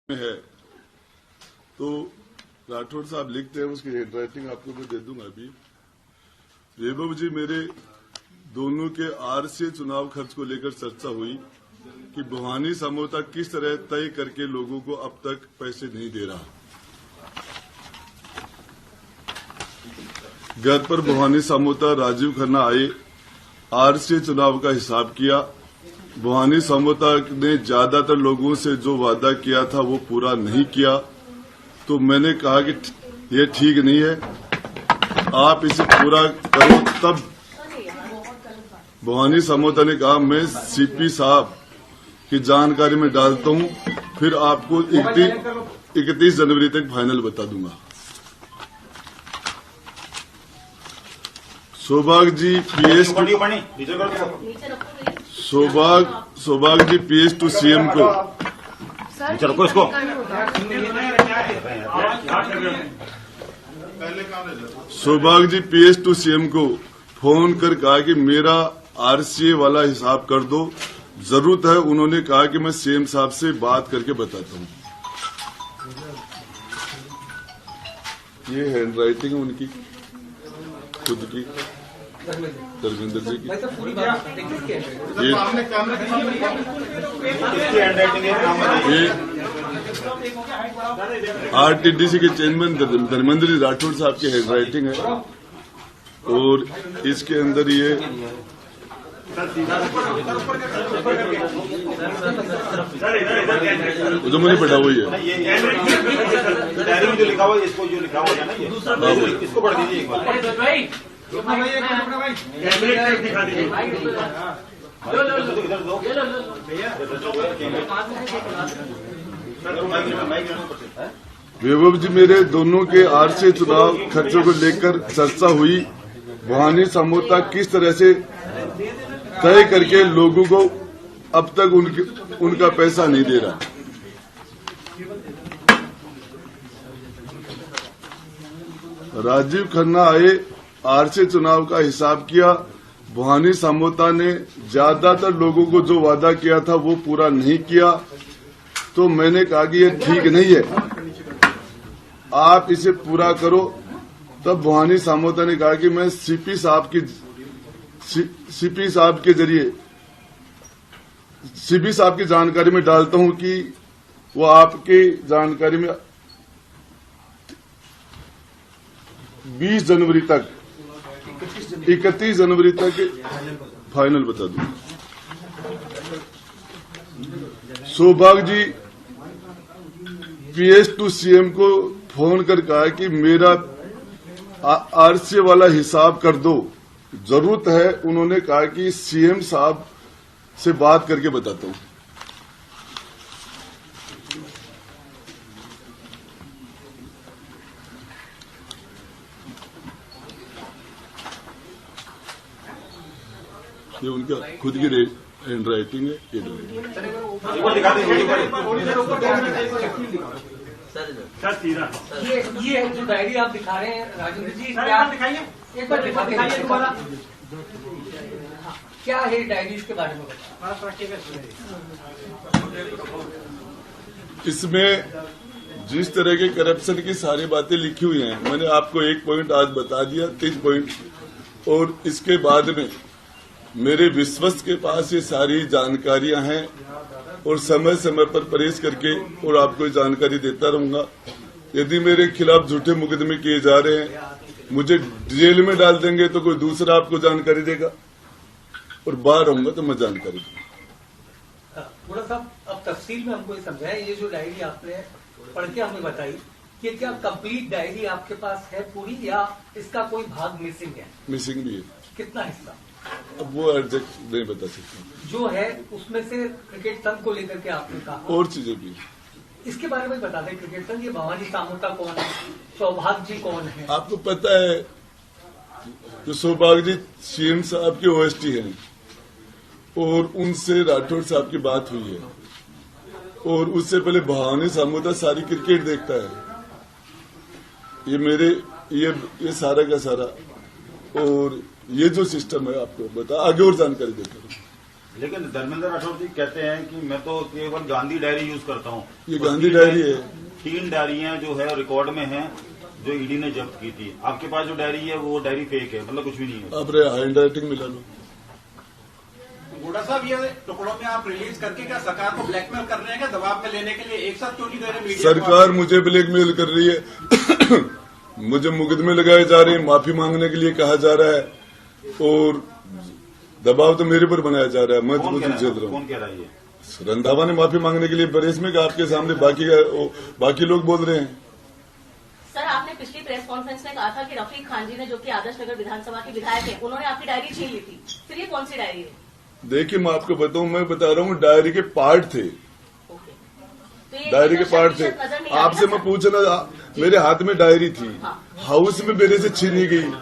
में है तो राठौड़ साहब लिखते हैं, उसकी हैंडराइटिंग आपको मैं दे दूंगा अभी। वैभव जी, मेरे दोनों के आरसीए चुनाव खर्च को लेकर चर्चा हुई कि भवानी समझौता किस तरह तय करके लोगों को अब तक पैसे नहीं दे रहा। घर पर भवानी समझौता राजीव खन्ना आए, आरसीए चुनाव का हिसाब किया। भवानी समझौता ने ज्यादातर लोगों से जो वादा किया था वो पूरा नहीं किया, तो मैंने कहा कि ये ठीक नहीं है, आप इसे पूरा करो। तब भवानी समझौता ने कहा मैं सीपी साहब की जानकारी में डालता हूं, फिर आपको 31 जनवरी तक फाइनल बता दूंगा। सौभाग्य जी पीएस सौभाग्य जी पीएस टू सीएम को सौभाग्य जी पीएस टू सीएम को फोन कर कहा कि मेरा आरसीए वाला हिसाब कर दो, जरूरत है। उन्होंने कहा कि मैं सीएम साहब से बात करके बताता हूं। ये हैंडराइटिंग है उनकी खुद की, धर्मेंद्र जी की। ये आरटीडीसी के चेयरमैन धर्मेंद्र जी राठौड़ साहब की हैंडराइटिंग है, और इसके अंदर ये जो मैंने पढ़ा हुई है, डायरी में जो लिखा हुआ है, इसको जो लिखा हुआ है ना, ये इसको पढ़ दीजिए एक बार। वैभव जी, मेरे दोनों के आरसीए चुनाव खर्चों को लेकर चर्चा हुई। भवानी समझौता किस तरह से तय करके लोगों को अब तक उनका पैसा नहीं दे रहा। राजीव खन्ना आए, आरसीए चुनाव का हिसाब किया। भवानी समझौता ने ज्यादातर लोगों को जो वादा किया था वो पूरा नहीं किया, तो मैंने कहा कि ये ठीक नहीं है, आप इसे पूरा करो। तब भवानी समझौता ने कहा कि मैं सीपी साहब के जरिए सीपी साहब की जानकारी में डालता हूं कि वो आपकी जानकारी में 31 जनवरी तक फाइनल बता दूंगा। सौभाग्य जी पीएस टू सीएम को फोन कर कहा कि मेरा आरसीए वाला हिसाब कर दो, जरूरत है। उन्होंने कहा कि सीएम साहब से बात करके बताता हूं। ये उनका खुद की हैंडराइटिंग है। ये जो डायरी आप दिखा रहे हैं राजेंद्र जी, क्या एक बार दिखाइए दोबारा, क्या है डायरी, इसके बारे में इसमें जिस तरह के करप्शन की सारी बातें लिखी हुई हैं, मैंने आपको एक पॉइंट आज बता दिया, 3 पॉइंट, और इसके बाद में मेरे विश्वस्त के पास ये सारी जानकारियां हैं, और समय समय पर परहेज करके और आपको जानकारी देता रहूंगा। यदि मेरे खिलाफ झूठे मुकदमे किए जा रहे हैं, मुझे जेल में डाल देंगे तो कोई दूसरा आपको जानकारी देगा, और बाहर रहूंगा तो मैं जानकारी दूंगा। थोड़ा सा अब तफसील में हमको ये समझाएं, ये जो डायरी आपने पढ़ के हमें बताई, कि क्या कंप्लीट डायरी आपके पास है पूरी, या इसका कोई भाग मिसिंग है? मिसिंग भी है। कितना हिस्सा? अब वो एग्जैक्ट नहीं बता सकता। जो है उसमें से क्रिकेट संघ को लेकर के आपने कहा, और चीजें भी। इसके बारे में बता दें, क्रिकेट संघ, ये भवानी समझौता कौन है, सौभाग्य जी कौन है? आपको पता है जो सौभाग्य जी सीएम साहब के ओएसटी हैं, और उनसे राठौड़ साहब की बात हुई है, और उससे पहले भवानी समझौता सारी क्रिकेट देखता है। ये मेरे ये सारा का सारा, और ये जो सिस्टम है आपको बता, आगे और जानकारी देता हूं। लेकिन धर्मेंद्र राठौर जी कहते हैं कि मैं तो केवल गांधी डायरी यूज करता हूँ। ये गांधी डायरी है। 3 डायरियां जो है रिकॉर्ड में हैं, जो ईडी ने जब्त की थी। आपके पास जो डायरी है वो डायरी फेक है, मतलब कुछ भी नहीं है। आप हैंड राइटिंग मिला लो। गोड़ा साहब, ये टुकड़ों में आप रिलीज करके क्या सरकार को ब्लैकमेल कर रहे हैं, क्या दबाव में लेने के लिए एक साथ क्यों नहीं दे रहे मीडिया को? सरकार मुझे ब्लैकमेल कर रही है। मुझे मुकदमे लगाए जा रहे हैं, माफी मांगने के लिए कहा जा रहा है और दबाव तो मेरे पर बनाया जा रहा है। मैं तो झेल रहा हूँ। कौन कह रहा है ये? रंधावा ने माफी मांगने के लिए प्रेस में कहा, आपके सामने बाकी लोग बोल रहे हैं। सर, आपने पिछली प्रेस कॉन्फ्रेंस में कहा था कि रफीक खान जी ने, जो कि आदर्श नगर विधानसभा के विधायक हैं, उन्होंने आपकी डायरी छीन ली थी। फिर ये कौन सी डायरी है? देखिए, मैं आपको बताऊं, मैं बता रहा हूँ डायरी के पार्ट थे। तो ये डायरी के पार्ट थे। आपसे मैं पूछना, मेरे हाथ में डायरी थी, हाउस में मेरे से छीनी गई।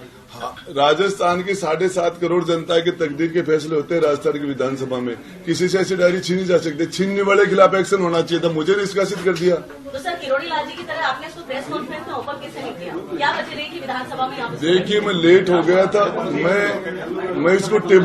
राजस्थान की 7.5 करोड़ जनता के तकदीर के फैसले होते हैं राजस्थान की विधानसभा में। किसी से ऐसी डायरी छीनी जा सकती है? छीनने वाले के खिलाफ एक्शन होना चाहिए था। मुझे निष्कासित कर दिया। तो सर, किरोड़ी लाल जी की तरह आपने इसको प्रेस कॉन्फ्रेंस में ओपन कैसे नहीं किया? क्या वजह रही कि विधानसभा में? देखिए, मैं लेट हो गया था। मैं इसको टेबल